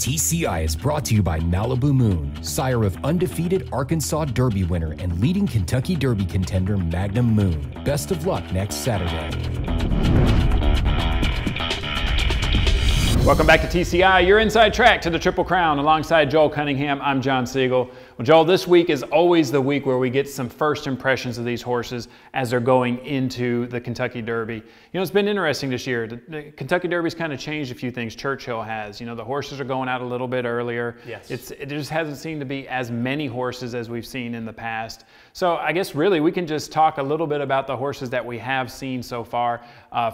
TCI is brought to you by Malibu Moon, sire of undefeated Arkansas Derby winner and leading Kentucky Derby contender Magnum Moon. Best of luck next Saturday. Welcome back to TCI, your inside track to the Triple Crown. Alongside Joel Cunningham, I'm John Siegel. Well, Joel, this week is always the week where we get some first impressions of these horses as they're going into the Kentucky Derby. You know, it's been interesting this year. The Kentucky Derby's kind of changed a few things. Churchill has. You know, the horses are going out a little bit earlier. Yes. It just hasn't seemed to be as many horses as we've seen in the past. So I guess really we can just talk a little bit about the horses that we have seen so far.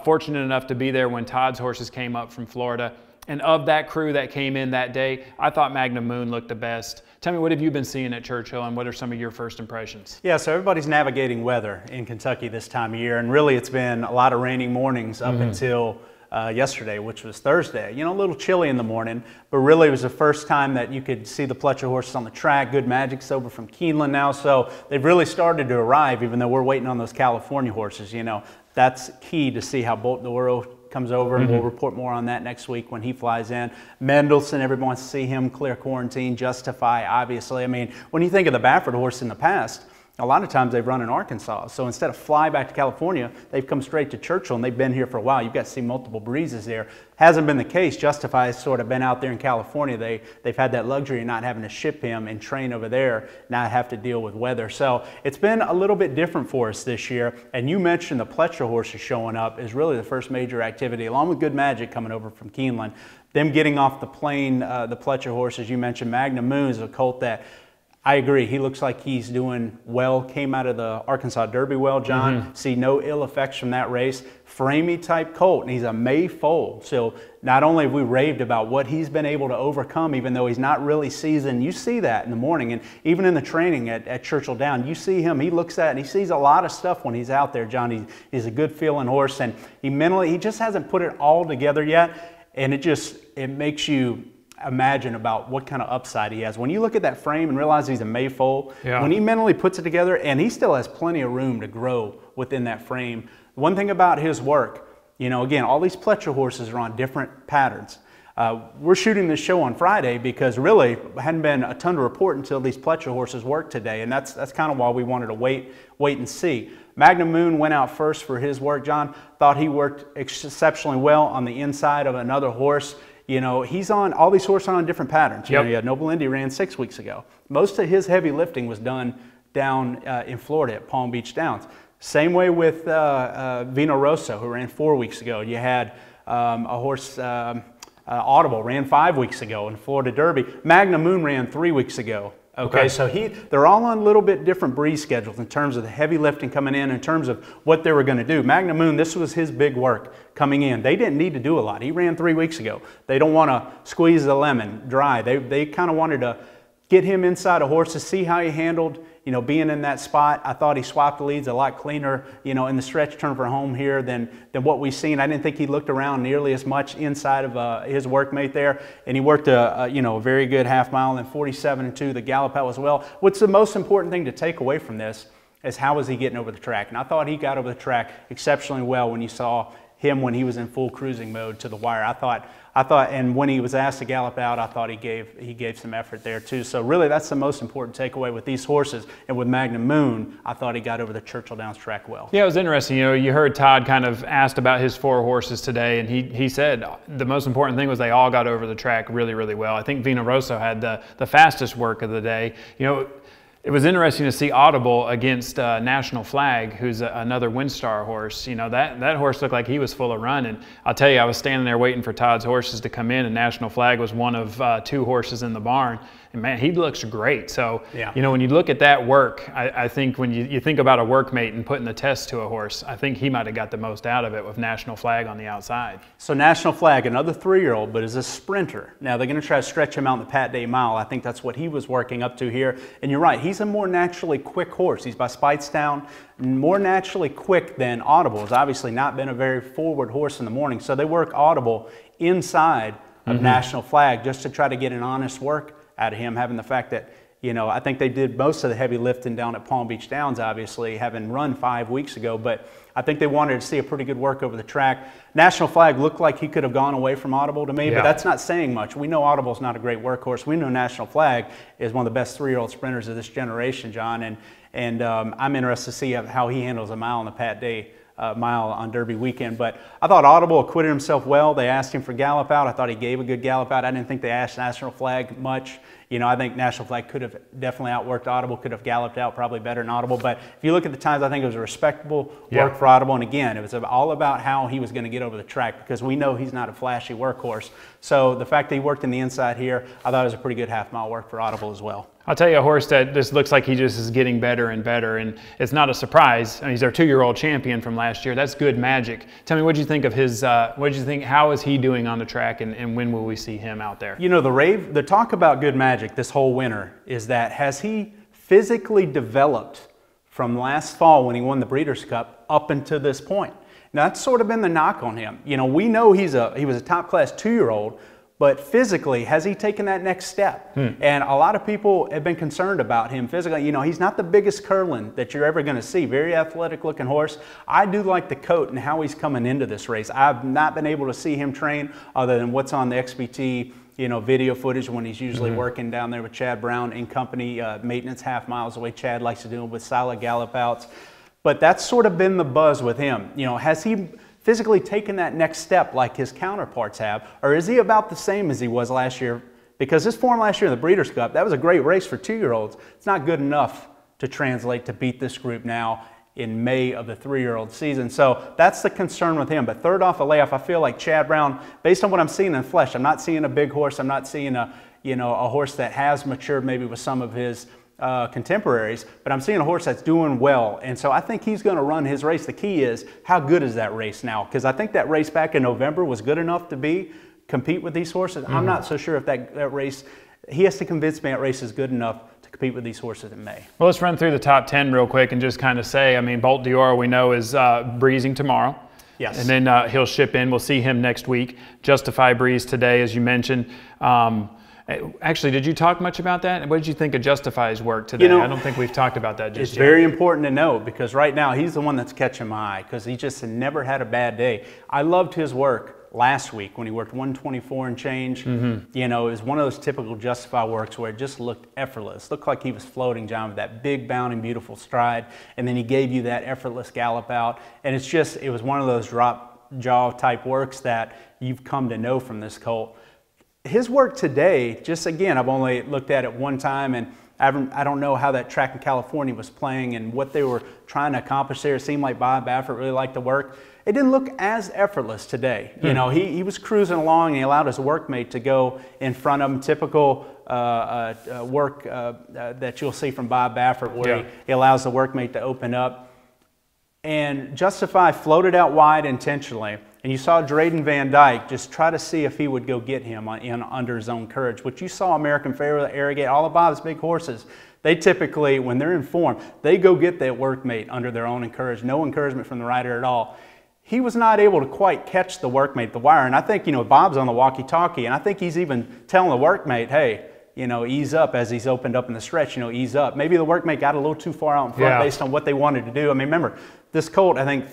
Fortunate enough to be there when Todd's horses came up from Florida. And of that crew that came in that day, I thought Magnum Moon looked the best. Tell me, what have you been seeing at Churchill, and what are some of your first impressions? Yeah, so everybody's navigating weather in Kentucky this time of year, and really it's been a lot of raining mornings up until yesterday, which was Thursday. You know, a little chilly in the morning, but really it was the first time that you could see the Pletcher horses on the track. Good Magic's over from Keeneland now, so they've really started to arrive, even though we're waiting on those California horses. You know, that's key to see how Bolt D'Oro comes over, and we'll report more on that next week when he flies in. Mendelssohn, everyone wants to see him clear quarantine. Justify, obviously. I mean, when you think of the Baffert horse in the past, a lot of times they've run in Arkansas. So instead of fly back to California, they've come straight to Churchill, and they've been here for a while. You've got to see multiple breezes there. Hasn't been the case. Justify has sort of been out there in California. They've had that luxury of not having to ship him and train over there, not have to deal with weather. So it's been a little bit different for us this year. And you mentioned the Pletcher horses showing up is really the first major activity, along with Good Magic coming over from Keeneland. Them getting off the plane, the Pletcher horses, you mentioned Magnum Moon is a colt that I agree. He looks like he's doing well. Came out of the Arkansas Derby well, John. See no ill effects from that race. Framey type colt, and he's a May foal. So not only have we raved about what he's been able to overcome, even though he's not really seasoned, you see that in the morning, and even in the training at Churchill Down, you see him. He looks at it, and he sees a lot of stuff when he's out there, John. He's a good feeling horse, and he just hasn't put it all together yet, and it makes you imagine about what kind of upside he has. When you look at that frame and realize he's a May foal, when he mentally puts it together, and he still has plenty of room to grow within that frame. One thing about his work, you know, again, all these Pletcher horses are on different patterns. We're shooting this show on Friday because really hadn't been a ton to report until these Pletcher horses worked today, and that's kind of why we wanted to wait and see. Magnum Moon went out first for his work, John. Thought he worked exceptionally well on the inside of another horse. You know, he's on, all these horses are on different patterns. You know, you had Noble Indy ran 6 weeks ago. Most of his heavy lifting was done down in Florida at Palm Beach Downs. Same way with VINO ROSSO, who ran 4 weeks ago. You had a horse, Audible, ran 5 weeks ago in Florida Derby. Magnum Moon ran 3 weeks ago. Okay, so they're all on a little bit different breeze schedules in terms of the heavy lifting coming in terms of what they were going to do. Magnum Moon, this was his big work coming in. They didn't need to do a lot. He ran 3 weeks ago. They don't want to squeeze the lemon dry. They kind of wanted to get him inside a horse to see how he handled, you know, being in that spot. I thought he swapped the leads a lot cleaner, you know, in the stretch turn for home here than what we've seen. I didn't think he looked around nearly as much inside of his workmate there. And he worked you know, a very good half mile, and 47-2 the gallop out as well. What's the most important thing to take away from this is how was he getting over the track? And I thought he got over the track exceptionally well when you saw him when he was in full cruising mode to the wire. I thought, and when he was asked to gallop out, I thought he gave some effort there too. So really, that's the most important takeaway with these horses. And with Magnum Moon, I thought he got over the Churchill Downs track well. Yeah, it was interesting. You know, you heard Todd kind of asked about his 4 horses today, and he said the most important thing was they all got over the track really, really well. I think VINO ROSSO had the fastest work of the day. You know, it was interesting to see Audible against National Flag, who's another WinStar horse. You know, that horse looked like he was full of run. And I'll tell you, I was standing there waiting for Todd's horses to come in, and National Flag was one of 2 horses in the barn. And man, he looks great. So, you know, when you look at that work, I think when you think about a workmate and putting the test to a horse, I think he might have got the most out of it with National Flag on the outside. So National Flag, another 3-year-old, but is a sprinter. Now they're going to try to stretch him out in the Pat Day Mile. I think that's what he was working up to here. And you're right, he's a more naturally quick horse. He's by Speightstown, more naturally quick than Audible. Has obviously not been a very forward horse in the morning. So they work Audible inside of National Flag just to try to get an honest work out of him, having the fact that you know, I think they did most of the heavy lifting down at Palm Beach Downs, obviously, having run 5 weeks ago, but I think they wanted to see a pretty good work over the track. National Flag looked like he could have gone away from Audible to me, but that's not saying much. We know Audible's not a great workhorse. We know National Flag is one of the best 3-year-old sprinters of this generation, John, and I'm interested to see how he handles a mile on the Pat Day mile on Derby weekend. But I thought Audible acquitted himself well. They asked him for gallop out. I thought he gave a good gallop out. I didn't think they asked National Flag much. You know, I think National Flag could have definitely outworked Audible, could have galloped out probably better than Audible. But if you look at the times, I think it was a respectable work for Audible. And again, it was all about how he was going to get over the track, because we know he's not a flashy workhorse. So the fact that he worked in the inside here, I thought it was a pretty good half-mile work for Audible as well. I'll tell you a horse that just looks like he just is getting better and better, and it's not a surprise. I mean, he's our 2-year-old champion from last year. That's Good Magic. Tell me, what did you think of his, what did you think, how is he doing on the track, and when will we see him out there? You know, the talk about Good Magic this whole winter is that, has he physically developed from last fall when he won the Breeders' Cup up until this point? Now, that's sort of been the knock on him. You know, we know he was a top-class 2-year-old, but physically, has he taken that next step? And a lot of people have been concerned about him physically. You know, he's not the biggest Curlin that you're ever going to see. Very athletic-looking horse. I do like the coat and how he's coming into this race. I've not been able to see him train other than what's on the XBT, you know, video footage when he's usually working down there with Chad Brown in company, maintenance half miles away. Chad likes to do it with solid gallop outs. But that's sort of been the buzz with him. You know, has he physically taken that next step like his counterparts have, or is he about the same as he was last year? Because his form last year in the Breeders' Cup, that was a great race for 2-year-olds. It's not good enough to translate to beat this group now in May of the 3-year-old season. So that's the concern with him. But third off the layoff, I feel like Chad Brown, based on what I'm seeing in flesh, I'm not seeing a big horse. I'm not seeing a horse that has matured maybe with some of his contemporaries, but I'm seeing a horse that's doing well, and so I think he's going to run his race. The key is, how good is that race now? Because I think that race back in November was good enough to compete with these horses. I'm not so sure if that race, he has to convince me that race is good enough to compete with these horses in May. Well, let's run through the top 10 real quick and just kind of say, I mean, Bolt Dior we know is breezing tomorrow. Yes. And then he'll ship in. We'll see him next week. Justify breeze today, as you mentioned. Actually, did you talk much about that? What did you think of Justify's work today? You know, I don't think we've talked about that just yet. It's very important to know, because right now he's the one that's catching my eye, because he just never had a bad day. I loved his work last week when he worked 124 and change. You know, it was one of those typical Justify works where it just looked effortless. Looked like he was floating, John, with that big bounding, beautiful stride, and then he gave you that effortless gallop out. And it was one of those drop jaw type works that you've come to know from this colt. His work today, just again, I've only looked at it one time, and I don't know how that track in California was playing and what they were trying to accomplish there. It seemed like Bob Baffert really liked the work. It didn't look as effortless today. You know, he was cruising along, and he allowed his workmate to go in front of him. Typical work that you'll see from Bob Baffert, where he allows the workmate to open up. And Justify floated out wide intentionally. And you saw Drayden Van Dyke just try to see if he would go get him under his own courage. What you saw American Pharaoh, Arrogate, all of Bob's big horses, they typically, when they're in form, they go get that workmate under their own courage. No encouragement from the rider at all. He was not able to quite catch the workmate, the wire. And I think, you know, Bob's on the walkie-talkie, and I think he's even telling the workmate, hey, you know, ease up as he's opened up in the stretch, you know, ease up. Maybe the workmate got a little too far out in front based on what they wanted to do. I mean, remember, this colt, I think,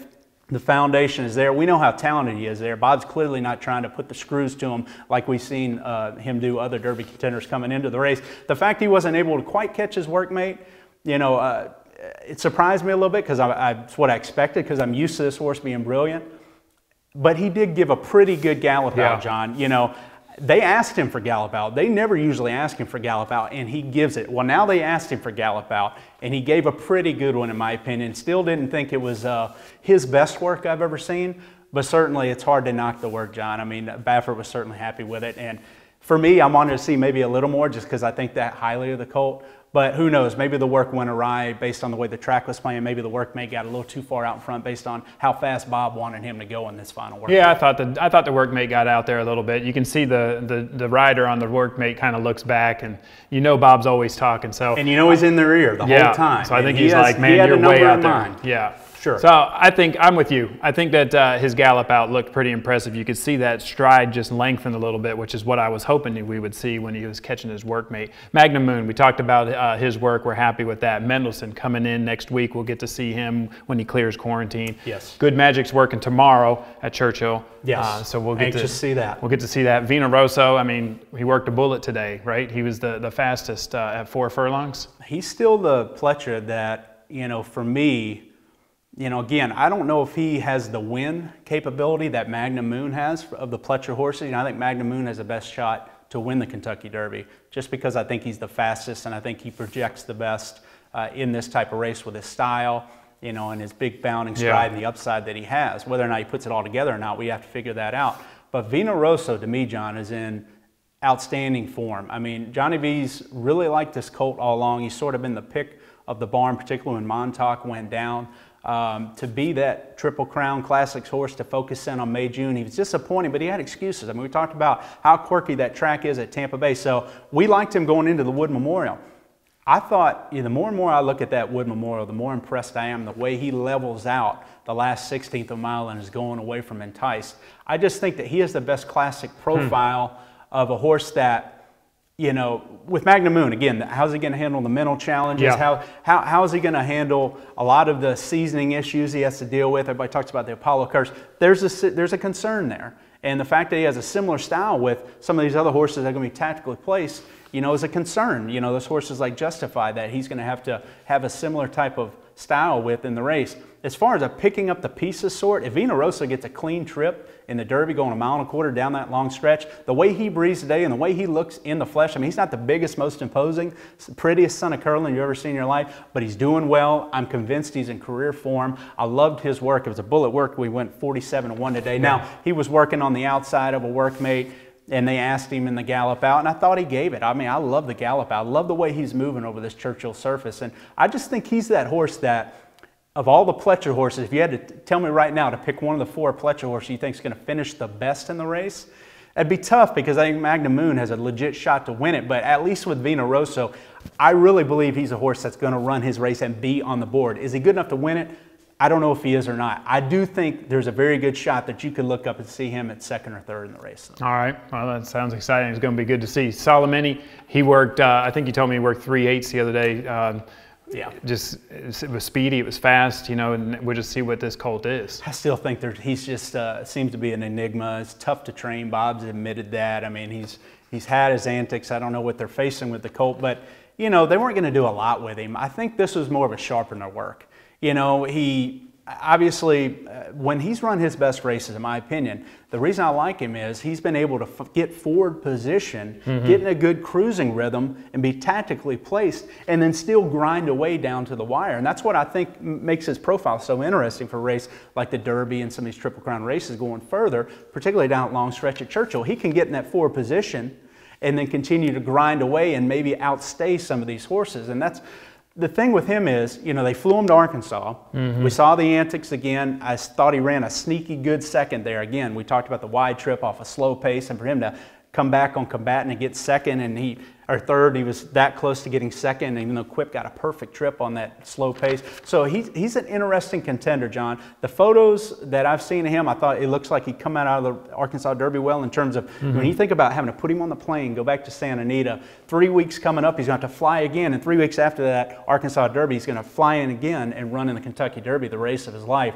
the foundation is there. We know how talented he is there. Bob's clearly not trying to put the screws to him like we've seen him do other Derby contenders coming into the race. The fact he wasn't able to quite catch his workmate, you know, it surprised me a little bit, because it's what I expected, because I'm used to this horse being brilliant. But he did give a pretty good gallop out, John. You know, they asked him for gallop out. They never usually ask him for gallop out, and he gives it. Well, now they asked him for gallop out, and he gave a pretty good one, in my opinion. Still didn't think it was his best work I've ever seen, but certainly it's hard to knock the work, John. I mean, Baffert was certainly happy with it. And for me, I wanted to see maybe a little more, just because I think that highly of the colt. But who knows, maybe the work went awry based on the way the track was playing. Maybe the workmate got a little too far out in front based on how fast Bob wanted him to go in this final work. Yeah, I thought the workmate got out there a little bit. You can see the rider on the workmate kind of looks back, and you know Bob's always talking. So, and you know he's in their ear the whole time. So I think he's like, man, you're way out there. Yeah. Sure. So I think I'm with you. I think that his gallop out looked pretty impressive. You could see that stride just lengthen a little bit, which is what I was hoping we would see when he was catching his workmate. Magnum Moon, we talked about his work. We're happy with that. Mendelssohn coming in next week. We'll get to see him when he clears quarantine. Yes. Good Magic's working tomorrow at Churchill. Yes. So we'll get to see that. We'll get to see that. VINO Rosso, I mean, he worked a bullet today, right? He was the fastest at 4 furlongs. He's still the Pletcher that, for me, again, I don't know if he has the win capability that Magnum Moon has of the Pletcher horses. I think Magnum Moon has the best shot to win the Kentucky Derby, just because I think he's the fastest and I think he projects the best in this type of race with his style, and his big bounding stride and the upside that he has. Whether or not he puts it all together or not, we have to figure that out. But VINO Rosso, to me, John, is in outstanding form. I mean, Johnny V's really liked this colt all along. He's sort of been the pick of the barn, particularly when Montauk went down. To be that Triple Crown Classics horse to focus in on May, June, he was disappointing, but he had excuses. I mean, we talked about how quirky that track is at Tampa Bay, so we liked him going into the Wood Memorial. I thought, the more and more I look at that Wood Memorial, the more impressed I am the way he levels out the last 16th of a mile and is going away from Enticed. I just think that he has the best classic profile of a horse that, with Magnum Moon, again, how's he going to handle the mental challenges? Yeah. How is he going to handle a lot of the seasoning issues he has to deal with? Everybody talks about the Apollo curse. There's a concern there. And the fact that he has a similar style with some of these other horses that are going to be tactically placed, is a concern. Those horses like Justify that he's going to have a similar type of style with in the race. As far as a picking up the pieces sort, if VINO Rosso gets a clean trip in the Derby going 1.25 miles down that long stretch, the way he breathes today and the way he looks in the flesh, I mean, he's not the biggest, most imposing, prettiest son of curling you've ever seen in your life, but he's doing well. I'm convinced he's in career form. I loved his work. It was a bullet work. We went 47-1 today. Now, he was working on the outside of a workmate, and they asked him in the gallop out, and I thought he gave it. I mean, I love the gallop out. I love the way he's moving over this Churchill surface, and I just think he's that horse that, of all the Pletcher horses, if you had to tell me right now to pick one of the 4 Pletcher horses you think is going to finish the best in the race, it'd be tough because I think Magnum Moon has a legit shot to win it, but at least with VINO Rosso, I really believe he's a horse that's going to run his race and be on the board. Is he good enough to win it? I don't know if he is or not. I do think there's a very good shot that you could look up and see him at 2nd or 3rd in the race. All right. Well, that sounds exciting. It's going to be good to see. SOLOMIN, he worked, I think you told me he worked 3/8 the other day. Just, it was speedy, it was fast, and we'll just see what this colt is. I still think he's just seems to be an enigma. It's tough to train. Bob's admitted that. I mean, he's had his antics. I don't know what they're facing with the colt, but, they weren't going to do a lot with him. I think this was more of a sharpener work. He obviously, when he's run his best races, in my opinion, the reason I like him is he's been able to get forward position, get in a good cruising rhythm, and be tactically placed, and then still grind away down to the wire. And that's what I think makes his profile so interesting for a race like the Derby and some of these Triple Crown races going further, particularly down at long stretch at Churchill. He can get in that forward position and then continue to grind away and maybe outstay some of these horses. And that's the thing with him is, they flew him to Arkansas. We saw the antics again. I thought he ran a sneaky good second there. Again, we talked about the wide trip off a slow pace, and for him to come back on Combatant and get second, or third, he was that close to getting second, even though Quip got a perfect trip on that slow pace. So he's an interesting contender, John. The photos that I've seen of him, I thought it looks like he'd come out of the Arkansas Derby well in terms of when you think about having to put him on the plane, go back to Santa Anita, 3 weeks coming up, he's going to have to fly again, and 3 weeks after that Arkansas Derby, he's going to fly in again and run in the Kentucky Derby, the race of his life.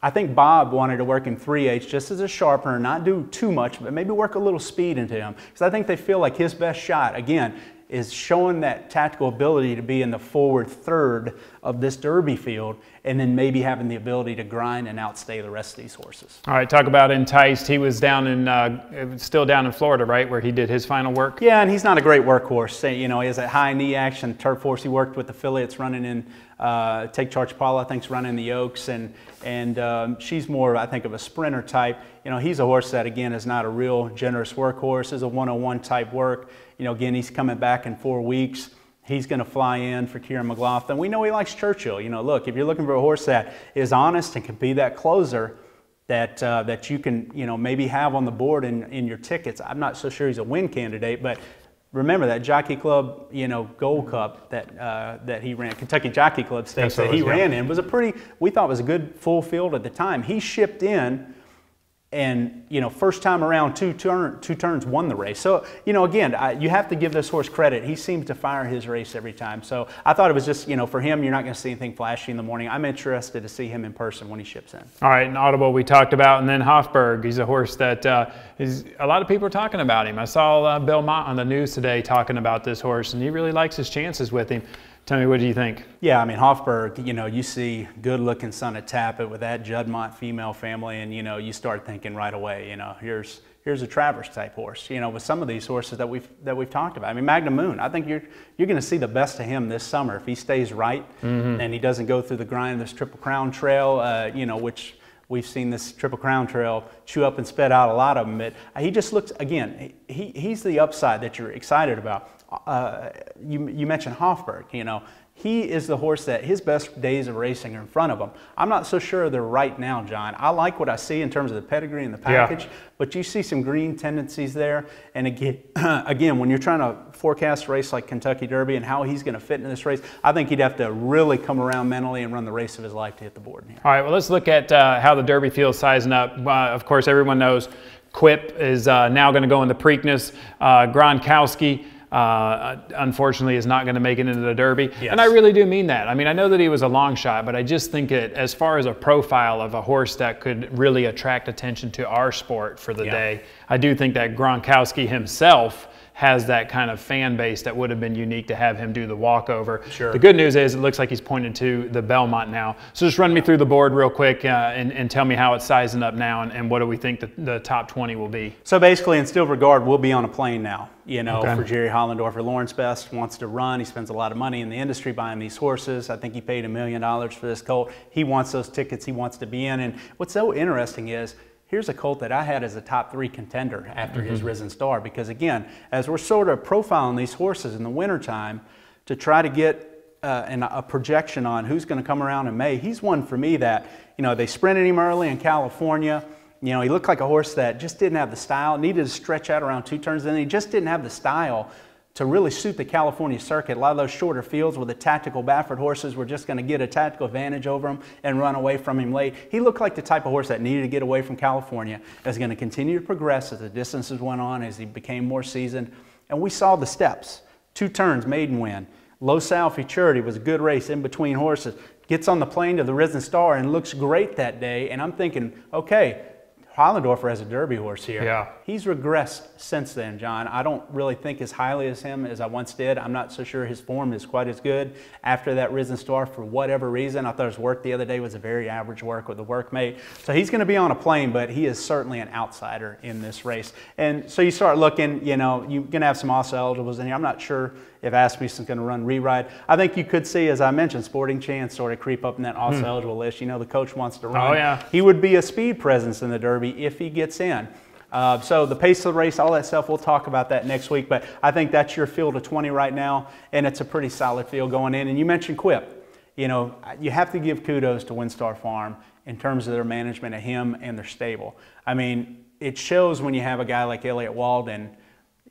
I think Bob wanted to work him 3/8 just as a sharpener, not do too much, but maybe work a little speed into him. Because I think they feel like his best shot, again, is showing that tactical ability to be in the forward third of this Derby field, and then maybe having the ability to grind and outstay the rest of these horses. All right, talk about Enticed. He was down in, still down in Florida, right, where he did his final work? Yeah, and he's not a great workhorse. He has that high knee action, turf horse. He worked with affiliates running in, Take Charge Paula, I think, is running the Oaks, and she's more, I think, of a sprinter type. He's a horse that, again, is not a real generous workhorse. Is a 101 type work. Again, he's coming back in 4 weeks. He's going to fly in for Kieran McLaughlin. We know he likes Churchill. Look, if you're looking for a horse that is honest and can be that closer that you can, maybe have on the board in your tickets. I'm not so sure he's a win candidate, but remember that Jockey Club, Gold Cup that he ran, Kentucky Jockey Club Stakes that he ran in, was we thought was a good full field at the time. He shipped in, and first time around, two turns won the race. So again, you have to give this horse credit. He seems to fire his race every time. So I thought it was just for him, you're not going to see anything flashy in the morning. I'm interested to see him in person when he ships in. All right, and Audible we talked about, and then Hofburg. He's a horse that a lot of people are talking about him. I saw Bill Mott on the news today talking about this horse, and he really likes his chances with him. Tell me, what do you think? Yeah, I mean, Hofburg, you see good-looking son of Tappet with that Juddmonte female family, and, you start thinking right away, here's a Travers-type horse, with some of these horses that we've talked about. I mean, Magnum Moon, I think you're going to see the best of him this summer if he stays right and he doesn't go through the grind of this Triple Crown Trail, which we've seen this Triple Crown Trail chew up and spit out a lot of them. But he just looks, again, he's the upside that you're excited about. You mentioned Hofburg, he is the horse that his best days of racing are in front of him. I'm not so sure they're right now, John. I like what I see in terms of the pedigree and the package, but you see some green tendencies there. And again, when you're trying to forecast a race like Kentucky Derby and how he's going to fit in this race, I think he'd have to really come around mentally and run the race of his life to hit the board here. All right, well, let's look at how the Derby field's sizing up. Of course, everyone knows Quip is now going to go in the Preakness. Gronkowski, unfortunately, is not going to make it into the Derby. Yes. And I really do mean that. I mean, I know that he was a long shot, but I just think that as far as a profile of a horse that could really attract attention to our sport for the day, I do think that Gronkowski himself has that kind of fan base that would have been unique to have him do the walkover. Sure. The good news is it looks like he's pointed to the Belmont now. So just run me through the board real quick and tell me how it's sizing up now and what do we think the top 20 will be. So basically, Instilled Regard will be on a plane now, for Jerry Hollendorfer. Lawrence Best wants to run. He spends a lot of money in the industry buying these horses. I think he paid $1 million for this colt. He wants those tickets. He wants to be in. And what's so interesting is, here's a colt that I had as a top 3 contender after his Risen Star, because again, as we're sort of profiling these horses in the wintertime to try to get a projection on who's going to come around in May, he's one for me that, they sprinted him early in California. He looked like a horse that just didn't have the style, needed to stretch out around 2 turns, and he just didn't have the style to really suit the California circuit. A lot of those shorter fields with the tactical Baffert horses were just going to get a tactical advantage over him and run away from him late. He looked like the type of horse that needed to get away from California, that's going to continue to progress as the distances went on, as he became more seasoned. And we saw the steps. 2 turns, maiden win. Los Al Futurity was a good race in between horses. Gets on the plane to the Risen Star and looks great that day. And I'm thinking, okay, Hollendorfer has a Derby horse here. Yeah. He's regressed since then, John. I don't really think as highly as him as I once did. I'm not so sure his form is quite as good after that Risen Star for whatever reason. I thought his work the other day was a very average work with the workmate. So he's going to be on a plane, but he is certainly an outsider in this race. And so you start looking, you're going to have some also eligibles in here. I'm not sure if Asmussen's going to run Reride. I think you could see, as I mentioned, Sporting Chance sort of creep up in that also eligible list. The coach wants to run. Oh, yeah. He would be a speed presence in the Derby if he gets in. So the pace of the race, all that stuff, we'll talk about that next week. But I think that's your field of 20 right now, and it's a pretty solid field going in. And you mentioned Quip. You have to give kudos to WinStar Farm in terms of their management of him and their stable. I mean, it shows when you have a guy like Elliott Walden.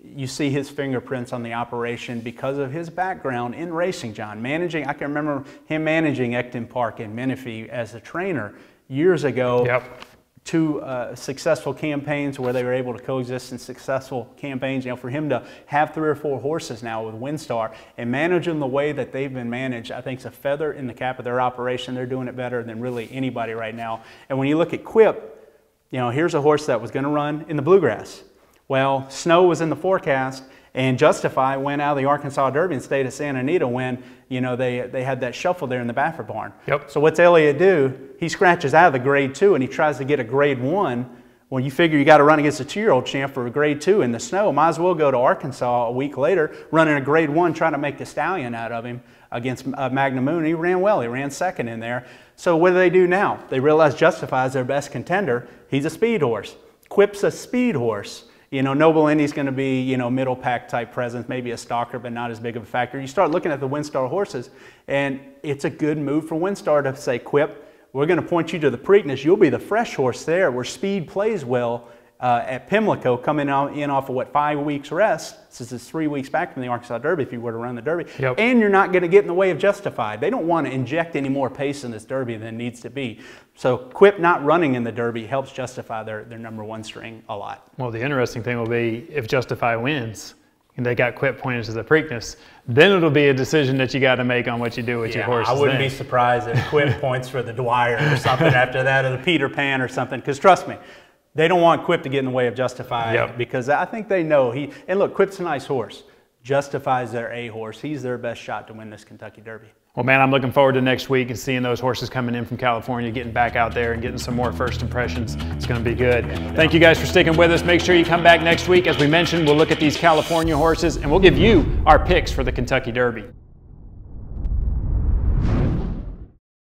You see his fingerprints on the operation because of his background in racing, John. Managing, I can remember him managing Ecton Park in Menifee as a trainer years ago. Yep. 2 successful campaigns where they were able to coexist in successful campaigns. For him to have 3 or 4 horses now with WinStar and manage them the way that they've been managed, I think it's a feather in the cap of their operation. They're doing it better than really anybody right now. And when you look at Quip, here's a horse that was going to run in the Bluegrass. Well, snow was in the forecast, and Justify went out of the Arkansas Derby and stayed at Santa Anita when, they had that shuffle there in the Baffert barn. Yep. So what's Elliott do? He scratches out of the grade 2 and he tries to get a grade 1. Well, you figure you got to run against a 2-year-old champ for a grade 2 in the snow. Might as well go to Arkansas a week later, running a grade 1, trying to make the stallion out of him against Magnum Moon. He ran well. He ran second in there. So what do now? They realize Justify is their best contender. He's a speed horse. Quip's a speed horse. Noble Indy's going to be, middle pack type presence, maybe a stalker, but not as big of a factor. You start looking at the WinStar horses, and it's a good move for WinStar to say, Quip, we're going to point you to the Preakness. You'll be the fresh horse there where speed plays well at Pimlico, coming in off of what, 5 weeks rest, since it's 3 weeks back from the Arkansas Derby if you were to run the Derby, and you're not going to get in the way of Justified. They don't want to inject any more pace in this Derby than needs to be. So Quip not running in the Derby helps justify their #1 string a lot. Well, the interesting thing will be if Justify wins, and they got Quip pointed to the Preakness, then it'll be a decision that you got to make on what you do with your horses. I wouldn't be surprised if Quip points for the Dwyer or something after that, or the Peter Pan or something, because trust me, they don't want Quip to get in the way of Justify, because I think they know and look, Quip's a nice horse. Justify's their A horse. He's their best shot to win this Kentucky Derby. Well, man, I'm looking forward to next week and seeing those horses coming in from California, getting back out there and getting some more first impressions. It's going to be good. Thank you guys for sticking with us. Make sure you come back next week. As we mentioned, we'll look at these California horses and we'll give you our picks for the Kentucky Derby.